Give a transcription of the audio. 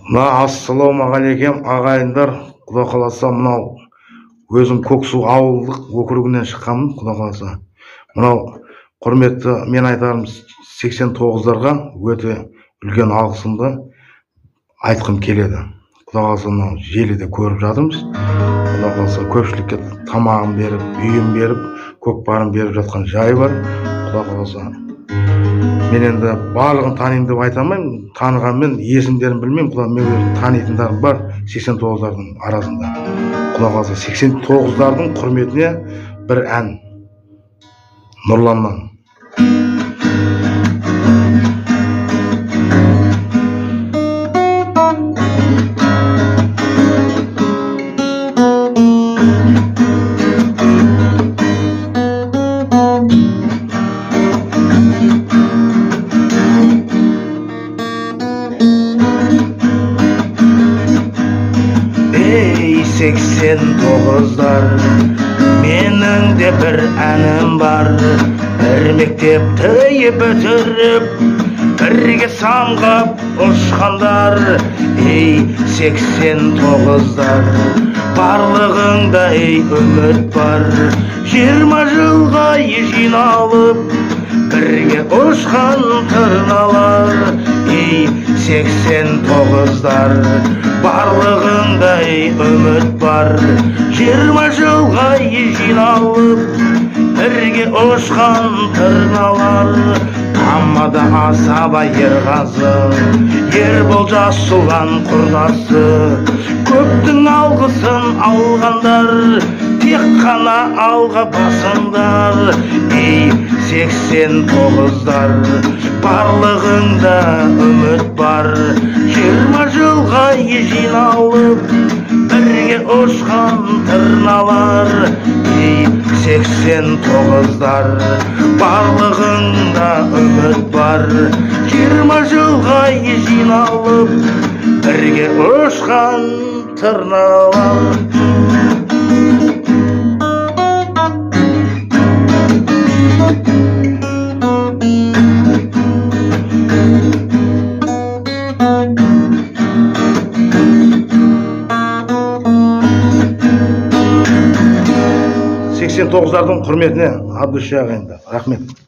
Ассалаумағалейкем ағайындар, құда қаласа мынау өзім Көксу ауылдық округінен шыққанмын, құда қаласа. Мынау құрметті мен айтарым 89-дарға өте үлкен алғысымды айтқым келеді. Құда қаласа мынау желіде көріп жатырмыз. Құда қаласа көпшілікке тамағын беріп, үйін беріп, көкпарын беріп жатқан жайы бар. Құда қаласа мен енді барлығын танимын деп айта алмаймын, танығанмен есімдерін білмеймін. Құда мен өзім танитындарым бар 89-дардың арасында. Құда қаласа 89-дардың құрметіне бір ән Нұрланнан. Ей 89-дар, менің де бір әнім бар. Бір мектепті бітіріп, бірге самғап ұшқандар. Ей 89-дар, барлығыңда ей үміт бар. 20 жылға жиналып, бірге ұшқан тырналар. Ей 89-дар, барлығыңда ей үміт бар. 20 жылға жиналып, бірге ұшқан тырналар. Тамада асаба Ерғазы, Ербол Жасұлан құрдасы, көптің алғысын алғандар, тек қана алға басыңдар. Ей 89-дар, барлығыңда үміт бар. 20 жылға жиналып, бірге ұшқан тырналар. Ей 89-дар, барлығыңда үміт бар. 20 жылға жиналып, бірге ұшқан тырналар. Сексен тоғыздардың құрметіне Абдуша ағайындар, рахмет.